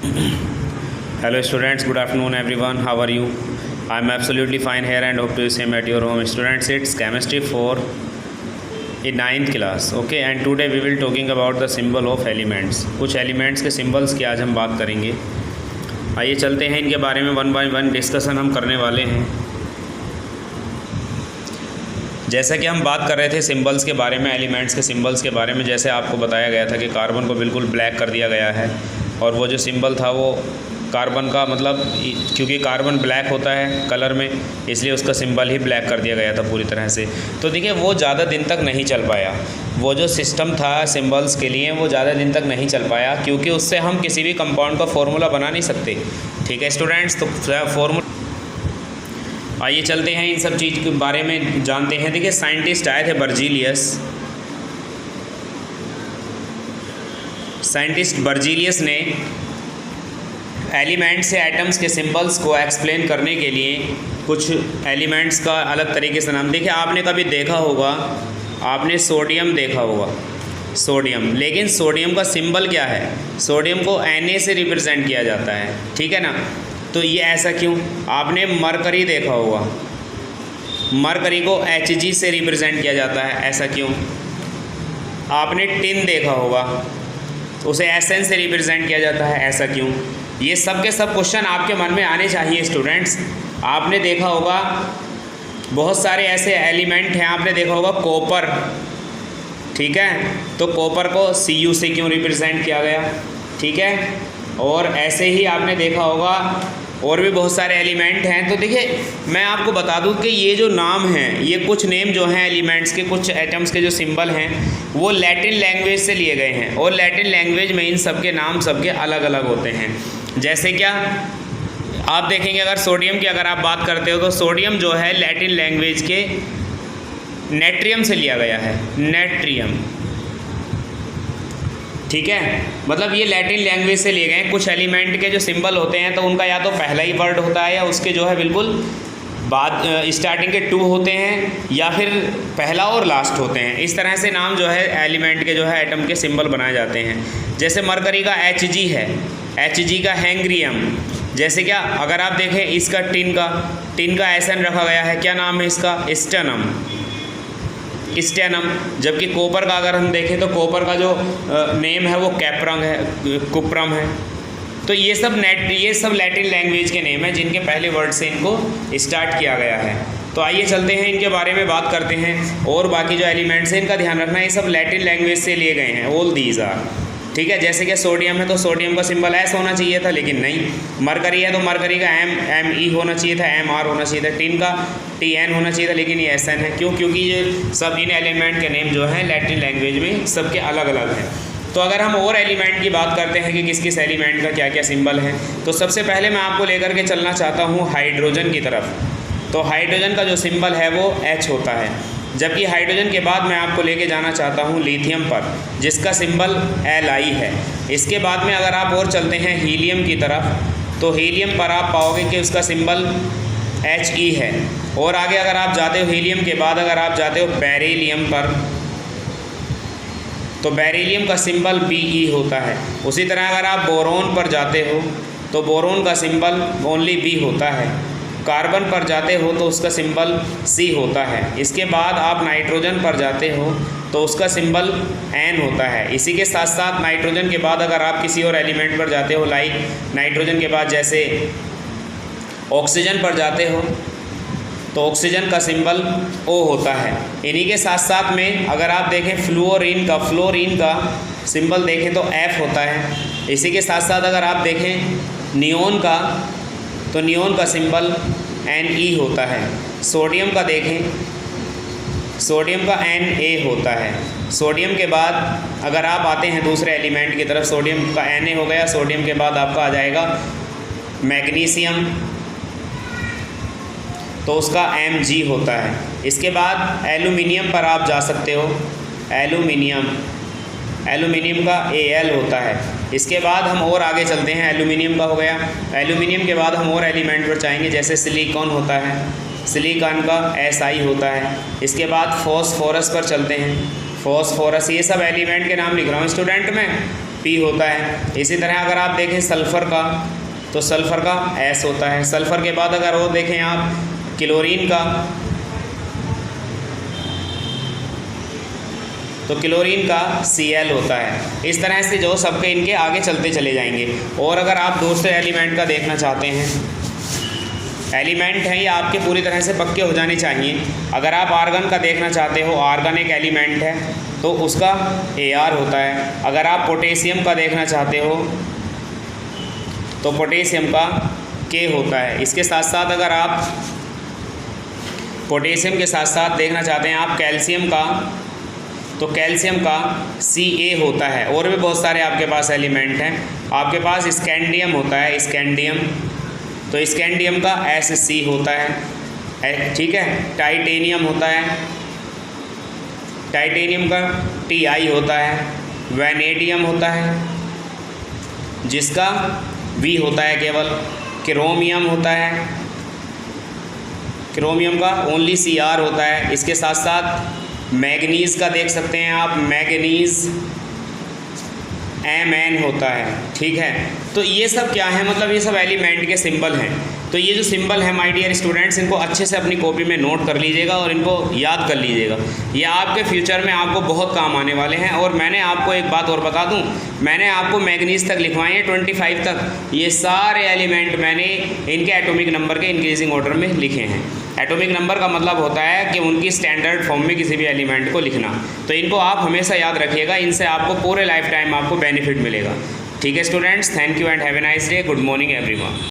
Hello students, good afternoon everyone. How are you? I am absolutely fine here and hope to see you at your home. Students, it's chemistry 4 in 9th class. Okay, and today we will talking about the symbol of elements. कुछ elements के symbols की आज हम बात करेंगे. आइए चलते हैं इनके बारे में वन बाय वन डिस्कशन हम करने वाले हैं. जैसा कि हम बात कर रहे थे सिंबल्स के बारे में, एलिमेंट्स के सिंबल्स के बारे में, जैसे आपको बताया गया था कि कार्बन को बिल्कुल ब्लैक कर दिया गया है और वो जो सिंबल था वो कार्बन का मतलब क्योंकि कार्बन ब्लैक होता है कलर में, इसलिए उसका सिंबल ही ब्लैक कर दिया गया था पूरी तरह से. तो देखिए वो ज़्यादा दिन तक नहीं चल पाया, वो जो सिस्टम था सिंबल्स के लिए वो ज़्यादा दिन तक नहीं चल पाया क्योंकि उससे हम किसी भी कंपाउंड का फॉर्मूला बना नहीं सकते. ठीक है स्टूडेंट्स, तो फॉर्मूला आइए चलते हैं इन सब चीज़ के बारे में जानते हैं. देखिए साइंटिस्ट आए थे बर्जीलियस ने एलिमेंट से एटम्स के सिंबल्स को एक्सप्लेन करने के लिए कुछ एलिमेंट्स का अलग तरीके से नाम. देखिए आपने कभी देखा होगा, आपने सोडियम देखा होगा, सोडियम, लेकिन सोडियम का सिंबल क्या है? सोडियम को Na से रिप्रेजेंट किया जाता है. ठीक है ना, तो ये ऐसा क्यों? आपने मरकरी देखा होगा, मरकरी को Hg से रिप्रेजेंट किया जाता है, ऐसा क्यों? आपने टिन देखा होगा, उसे Sn से रिप्रेजेंट किया जाता है, ऐसा क्यों? ये सब के सब क्वेश्चन आपके मन में आने चाहिए स्टूडेंट्स. आपने देखा होगा बहुत सारे ऐसे एलिमेंट हैं, आपने देखा होगा कॉपर, ठीक है, तो कॉपर को Cu से क्यों रिप्रेजेंट किया गया? ठीक है, और ऐसे ही आपने देखा होगा और भी बहुत सारे एलिमेंट हैं. तो देखिए मैं आपको बता दूं कि ये जो नाम हैं, ये कुछ नेम जो हैं एलिमेंट्स के, कुछ एटम्स के जो सिंबल हैं वो लैटिन लैंग्वेज से लिए गए हैं और लैटिन लैंग्वेज में इन सब के नाम सबके अलग अलग होते हैं. जैसे क्या आप देखेंगे, अगर सोडियम की अगर आप बात करते हो तो सोडियम जो है लैटिन लैंग्वेज के नेट्रियम से लिया गया है, नेट्रियम. ठीक है, मतलब ये लैटिन लैंग्वेज से लिए गए हैं. कुछ एलिमेंट के जो सिंबल होते हैं तो उनका या तो पहला ही वर्ड होता है या उसके जो है बिल्कुल बाद स्टार्टिंग के 2 होते हैं या फिर पहला और लास्ट होते हैं. इस तरह से नाम जो है एलिमेंट के जो है एटम के सिंबल बनाए जाते हैं. जैसे मरकरी का Hg है, Hg का हैंग्रियम. जैसे क्या अगर आप देखें इसका टिन का Sn रखा गया है, क्या नाम है इसका? स्टेनम. जबकि कॉपर का अगर हम देखें तो कॉपर का जो नेम है वो कुप्रम है. तो ये सब लैटिन लैंग्वेज के नेम हैं जिनके पहले वर्ड से इनको स्टार्ट किया गया है. तो आइए चलते हैं इनके बारे में बात करते हैं. और बाकी जो एलिमेंट्स हैं इनका ध्यान रखना, ये सब लैटिन लैंग्वेज से लिए गए हैं, ऑल दीज आर. ठीक है, जैसे कि सोडियम है तो सोडियम का सिंबल S होना चाहिए था, लेकिन नहीं. मरकरी है तो मरकरी का Me होना चाहिए था, Mr होना चाहिए था. टिन का Tn होना चाहिए था, लेकिन ये Sn है. क्यों? क्योंकि ये सब इन एलिमेंट के नेम जो हैं लैटिन लैंग्वेज में सबके अलग अलग हैं. तो अगर हम और एलिमेंट की बात करते हैं कि किस किस एलिमेंट का क्या क्या सिंबल है, तो सबसे पहले मैं आपको लेकर के चलना चाहता हूँ हाइड्रोजन की तरफ. तो हाइड्रोजन का जो सिंबल है वो H होता है. जबकि हाइड्रोजन के बाद मैं आपको लेके जाना चाहता हूँ लिथियम पर, जिसका सिंबल Li है. इसके बाद में अगर आप और चलते हैं हीलियम की तरफ, तो हीलियम पर आप पाओगे कि उसका सिंबल He है. और आगे अगर आप जाते हो हीलियम के बाद अगर आप जाते हो बेरिलियम पर, तो बेरिलियम का सिंबल Be होता है. उसी तरह अगर आप बोरोन पर जाते हो तो बोरोन का सिंबल ओनली B होता है. कार्बन पर जाते हो तो उसका सिंबल C होता है. इसके बाद आप नाइट्रोजन पर जाते हो तो उसका सिंबल N होता है. इसी के साथ साथ नाइट्रोजन के बाद अगर आप किसी और एलिमेंट पर जाते हो, लाइक नाइट्रोजन के बाद जैसे ऑक्सीजन पर जाते हो तो ऑक्सीजन का सिंबल O होता है. इन्हीं के साथ साथ में अगर आप देखें फ्लोरीन का सिंबल देखें तो F होता है. इसी के साथ साथ अगर आप देखें नियोन का, तो नियोन का सिंबल Ne होता है. सोडियम का देखें, सोडियम का Na होता है. सोडियम के बाद अगर आप आते हैं दूसरे एलिमेंट की तरफ, सोडियम का Na हो गया. सोडियम के बाद आपका आ जाएगा मैग्नीशियम, तो उसका Mg होता है. इसके बाद एल्यूमिनियम पर आप जा सकते हो, एल्यूमिनियम का Al होता है. इसके बाद हम और आगे चलते हैं, एल्यूमिनियम का हो गया. एल्यूमिनियम के बाद हम और एलिमेंट पर जाएंगे, जैसे सिलिकॉन होता है, सिलिकॉन का Si होता है. इसके बाद फॉस्फोरस पर चलते हैं, फॉस्फोरस. ये सब एलिमेंट के नाम लिख रहा हूँ स्टूडेंट में. P होता है। इसी तरह अगर आप देखें सल्फ़र का, तो सल्फ़र का S होता है। सल्फ़र के बाद अगर वो देखें आप क्लोरीन का, तो क्लोरीन का Cl होता है। इस तरह से जो सबके इनके आगे चलते चले जाएंगे। और अगर आप दूसरे एलिमेंट का देखना चाहते हैं, एलिमेंट हैं ये आपके पूरी तरह से पक्के हो जाने चाहिए। अगर आप आर्गन का देखना चाहते हो, आर्गन एक एलिमेंट है तो उसका Ar होता है। अगर आप पोटेशियम का देखना चाहते हो तो पोटेशियम का K होता है। इसके साथ साथ अगर आप पोटेशियम के साथ साथ देखना चाहते हैं आप कैल्शियम का, तो कैल्शियम का Ca होता है। और भी बहुत सारे आपके पास एलिमेंट हैं। आपके पास स्कैंडियम होता है, स्कैंडियम, तो स्कैंडियम का Sc होता है, ठीक है। टाइटेनियम होता है, टाइटेनियम का Ti होता है। वैनेडियम होता है जिसका V होता है केवल। क्रोमियम होता है, क्रोमियम का ओनली Cr होता है। इसके साथ साथ मैग्नीज़ का देख सकते हैं आप, मैग्नीज़ Mn होता है, ठीक है। तो ये सब क्या है, मतलब ये सब एलिमेंट के सिंबल हैं। तो ये जो सिंबल है माय डियर स्टूडेंट्स, इनको अच्छे से अपनी कॉपी में नोट कर लीजिएगा और इनको याद कर लीजिएगा। ये आपके फ्यूचर में आपको बहुत काम आने वाले हैं। और मैंने आपको एक बात और बता दूं, मैंने आपको मैग्नीज़ तक लिखवाए हैं 25 तक। ये सारे एलिमेंट मैंने इनके एटॉमिक नंबर के इंक्रीजिंग ऑर्डर में लिखे हैं। एटॉमिक नंबर का मतलब होता है कि उनकी स्टैंडर्ड फॉर्म में किसी भी एलिमेंट को लिखना। तो इनको आप हमेशा याद रखिएगा, इनसे आपको पूरे लाइफ टाइम आपको बेनिफिट मिलेगा। ठीक है students, thank you and have a nice day. Good morning everyone.